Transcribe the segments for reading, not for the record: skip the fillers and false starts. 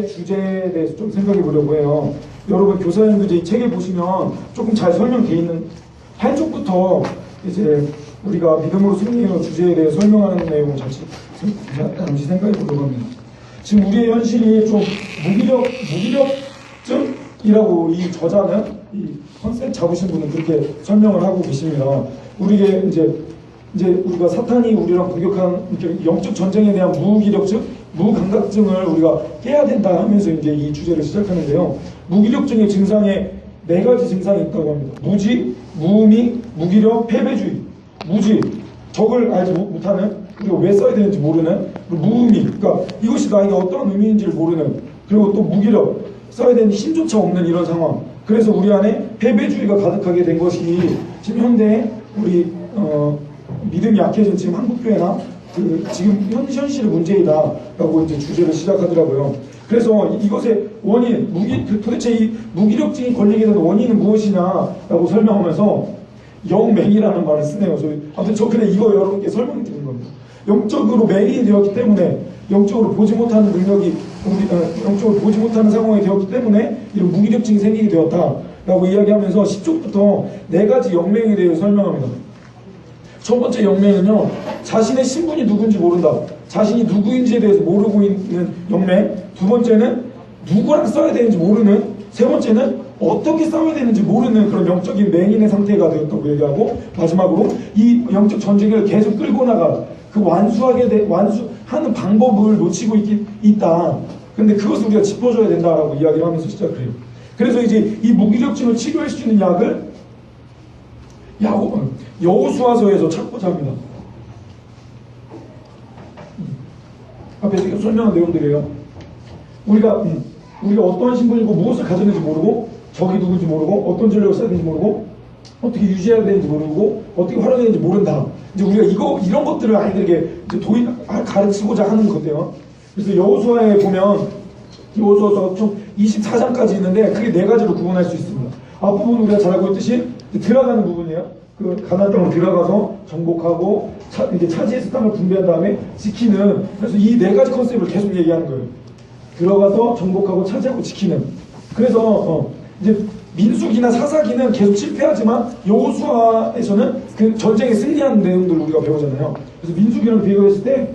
주제에 대해서 좀 생각해 보려고 해요. 여러분 교사님도 이제 이 책에 보시면 조금 잘 설명되어 있는 한쪽부터 이제 우리가 믿음으로 승리의 주제에 대해 설명하는 내용을 잠시 생각해 보려고 합니다. 지금 우리의 현실이 좀 무기력증이라고 이 저자는 이 컨셉 잡으신 분은 그렇게 설명을 하고 계십니다. 우리의 이제 우리가 사탄이 우리랑 공격한 영적 전쟁에 대한 무감각증을 우리가 깨야 된다 하면서 이제 이 주제를 시작하는데요. 무기력증의 증상에 4가지 증상이 있다고 합니다. 무지, 무의미, 무기력, 패배주의. 무지, 적을 알지 못하는, 그리고 왜 써야 되는지 모르는, 무의미, 그러니까 이것이 나에게 어떤 의미인지를 모르는, 그리고 또 무기력, 써야 되는 힘조차 없는 이런 상황. 그래서 우리 안에 패배주의가 가득하게 된 것이 지금 현대 우리 믿음이 약해진 지금 한국교회나 지금 현실의 문제이다라고 이제 주제를 시작하더라고요. 그래서 이것의 원인, 도대체 이 무기력증이 걸리게 된 원인은 무엇이냐라고 설명하면서 영맹이라는 말을 쓰네요. 아무튼 저 그냥 이거 여러분께 설명드리는 겁니다. 영적으로 맹인이 되었기 때문에, 영적으로 보지 못하는 능력이 영적으로 보지 못하는 상황이 되었기 때문에 이런 무기력증이 생기게 되었다라고 이야기하면서 10쪽부터 4가지 영맹에 대해 설명합니다. 첫 번째 영맹은요, 자신의 신분이 누군지 모른다. 자신이 누구인지에 대해서 모르고 있는 영맹. 두 번째는 누구랑 싸워야 되는지 모르는. 세 번째는 어떻게 싸워야 되는지 모르는 그런 영적인 맹인의 상태가 되었다고 얘기하고, 마지막으로 이 영적 전쟁을 계속 끌고 나가 그 완수하는 방법을 놓치고 있다. 근데 그것을 우리가 짚어줘야 된다라고 이야기를 하면서 시작을 해요. 그래서 이제 이 무기력증을 치료할 수 있는 약을 여호수아서에서 찾고자 합니다. 앞에 지금 설명한 내용들이에요. 우리가 어떠한 신분이고 무엇을 가졌는지 모르고, 적이 누군지 모르고, 어떤 전략을 써야 되는지 모르고, 어떻게 유지해야 되는지 모르고, 어떻게 활용해야 되는지 모른다. 이제 우리가 이런 것들을 아이들에게 이제 가르치고자 하는 건데요. 그래서 여호수아에 보면 여호수아서 총 24장까지 있는데 그게 4가지로 구분할 수 있습니다. 앞부분 우리가 잘 알고 있듯이 들어가는 부분이에요. 그 가나안 땅으로 들어가서 정복하고 이제 차지해서 땅을 분배한 다음에 지키는. 그래서 이 4가지 컨셉을 계속 얘기하는 거예요. 들어가서 정복하고 차지하고 지키는. 그래서 이제 민수기나 사사기는 계속 실패하지만 여호수아에서는 그 전쟁에 승리하는 내용들을 우리가 배우잖아요. 그래서 민수기랑 비교했을 때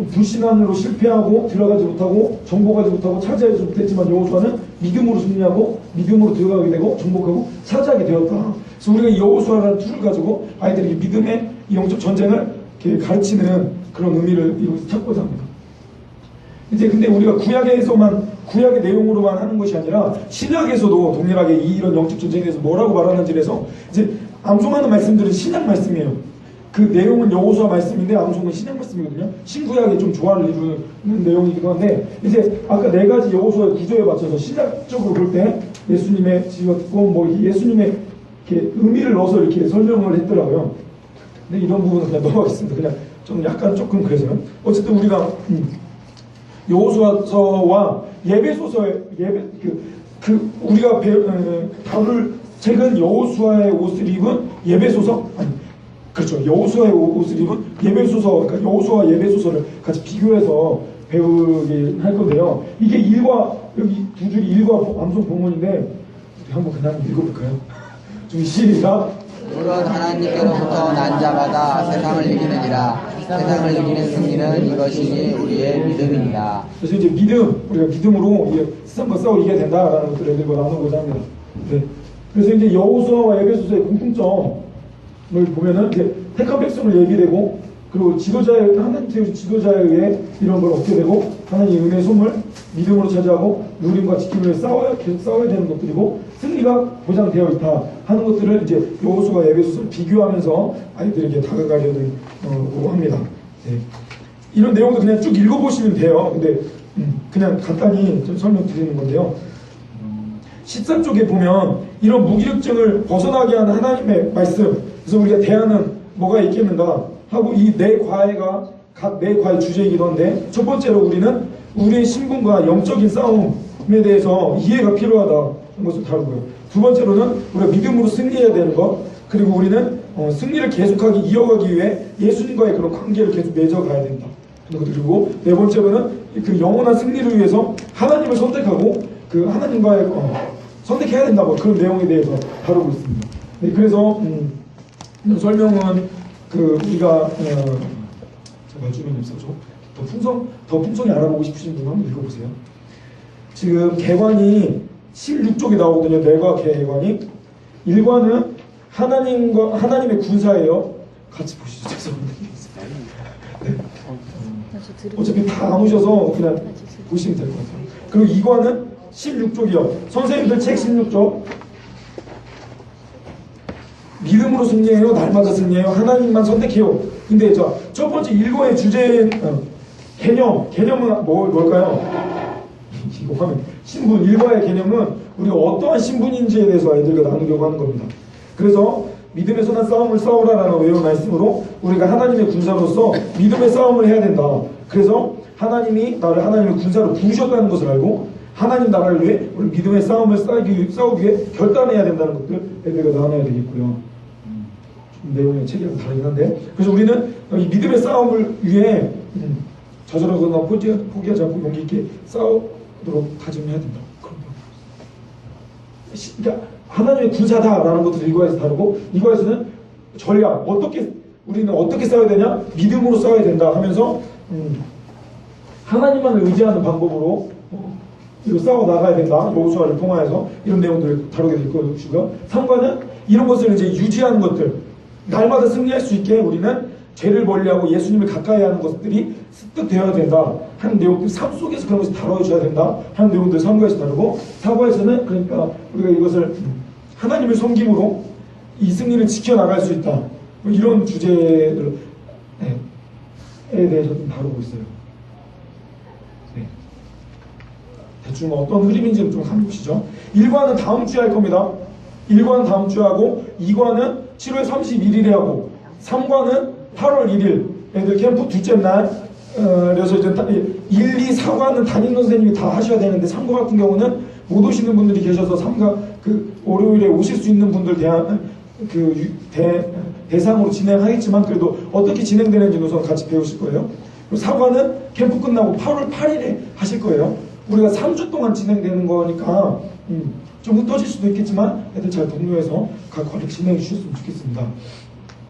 불신앙으로 실패하고 들어가지 못하고 정복하지 못하고 차지하지 못했지만 여호수아는 믿음으로 승리하고 믿음으로 들어가게 되고 정복하고 차지하게 되었다. 그래서 우리가 이 여호수아라는 툴을 가지고 아이들에게 믿음의 이 영적 전쟁을 이렇게 가르치는 그런 의미를 이곳에 찾고자 합니다. 이제 근데 우리가 구약의 내용으로만 하는 것이 아니라 신약에서도 동일하게 이런 영적 전쟁에 대해서 뭐라고 말하는지에 대해서 이제 암송하는 말씀들은 신약 말씀이에요. 그 내용은 여호수아 말씀인데 암송은 신약 말씀이거든요. 신구약에 좀 조화를 이루는 내용이기도 한데, 이제 아까 4가지 여호수아의 구조에 맞춰서 신약적으로 볼 때 예수님의 지었고 예수님의 이렇게 의미를 넣어서 이렇게 설명을 했더라고요. 근데 이런 부분은 그냥 넘어가겠습니다. 그냥 좀 약간 조금 그래서요. 어쨌든 우리가 여호수아서와 예배소서의 우리가 다룰 책은 여호수아의 옷을 입은 예배소서, 그렇죠. 여호수아의 옷을 입은 예배소서, 그러니까 여호수아 예배소서를 같이 비교해서 배우긴 할 건데요. 이게 여기 2줄이 1과 암송 본문인데 한번 그냥 읽어볼까요? 좀 시작. 물은 하나님께로부터 난 자마다 세상을 이기느니라. 세상을 이기는 승리는 이것이니 우리의 믿음이니라. 그래서 이제 우리가 믿음으로 세상과 싸워 이겨야 된다라는 것들을 애들과 나누고자 합니다. 네. 그래서 이제 여호수아와 에베소서의 공통점을 보면은 이제 택한 백성을 얘기되고, 그리고 하나님 세우신 지도자에 의해 이런 걸 얻게 되고, 하나님의 은혜의 솜을 믿음으로 차지하고 누림과 지킴을 계속 싸워야 되는 것들이고, 승리가 보장되어 있다 하는 것들을 이제 여호수아와 에베소서를 비교하면서 아이들에게 다가가려는 합니다. 네. 이런 내용도 그냥 쭉 읽어보시면 돼요. 근데 그냥 간단히 좀 설명드리는 건데요. 13쪽에 보면 이런 무기력증을 벗어나게 하는 하나님의 말씀, 그래서 우리가 대안은 뭐가 있겠는가 하고, 이 각 네 과의 주제이기도 한데, 첫 번째로 우리는 우리의 신분과 영적인 싸움에 대해서 이해가 필요하다는 것을 다루고요. 두 번째로는 우리가 믿음으로 승리해야 되는 것, 그리고 우리는 승리를 계속하기 이어가기 위해 예수님과의 그런 관계를 계속 맺어가야 된다. 그리고 네 번째로는 그 영원한 승리를 위해서 하나님을 선택하고 그 하나님과의 선택해야 된다 뭐 그런 내용에 대해서 다루고 있습니다. 네, 그래서 설명은 그 우리가 제가 주변에 있어서 더 풍성히 알아보고 싶으신 분은 한번 읽어보세요. 지금 개관이 16쪽에 나오거든요. 뇌과 개관이 1관은 하나님의 군사예요. 같이 보시죠. 죄송합니다. 네. 어차피 다 남으셔서 그냥 보시면 될 것 같아요. 그리고 2관은 16쪽이요. 선생님들 책 16쪽. 믿음으로 승리해요? 날마다 승리해요? 하나님만 선택해요? 근데 첫 번째 1권의 주제인 개념은 뭘까요? 이거 하면 신분, 1과의 개념은 우리가 어떠한 신분인지에 대해서 아이들과 나누려고 하는 겁니다. 그래서 믿음의 선한 싸움을 싸우라라는 외운 말씀으로 우리가 하나님의 군사로서 믿음의 싸움을 해야 된다. 그래서 하나님이 나를 하나님의 군사로 부르셨다는 것을 알고 하나님 나라를 위해 우리 믿음의 싸움을 싸우기 위해 결단해야 된다는 것들 애들과 나눠야 되겠고요. 좀 내용의 책이랑 다르긴 한데 그래서 우리는 이 믿음의 싸움을 위해 저절하거나 포기하지 않고 용기 있게 싸우도록 다짐해야 된다. 그러니까 하나님의 군사다라는 것을 이과에서 다루고 이과에서는 전략 우리는 어떻게 싸워야 되냐 믿음으로 싸워야 된다 하면서 하나님만을 의지하는 방법으로 이거 싸워 나가야 된다 여호수아를 통하여서 이런 내용들을 다루게 될 것이고요. 3과는 이런 것을 이제 유지하는 것들 날마다 승리할 수 있게 우리는 죄를 멀리하고 예수님을 가까이 하는 것들이 습득되어야 된다 하는 내용들 삶 속에서 그런 것을 다뤄줘야 된다 하는 내용들 3과에서 다루고 4과에서는 그러니까 우리가 이것을 하나님을 섬김으로 이 승리를 지켜나갈 수 있다 뭐 이런 주제에 대해서 좀 다루고 있어요. 네. 대충 어떤 흐름인지는 좀 한번 보시죠. 1과는 다음 주에 할 겁니다. 1과는 다음 주에 하고 2과는 7월 31일에 하고 3과는 8월 1일 애들 캠프 둘째 날 그래서 이제 1, 2, 4과는 담임 선생님이 다 하셔야 되는데 3과 같은 경우는 못 오시는 분들이 계셔서 3과 그 월요일에 오실 수 있는 분들 대상으로 진행하겠지만 그래도 어떻게 진행되는지 우선 같이 배우실 거예요. 그리고 4과는 캠프 끝나고 8월 8일에 하실 거예요. 우리가 3주 동안 진행되는 거니까 좀 흩어질 수도 있겠지만 애들 잘 동료해서 각 과를 진행해 주셨으면 좋겠습니다.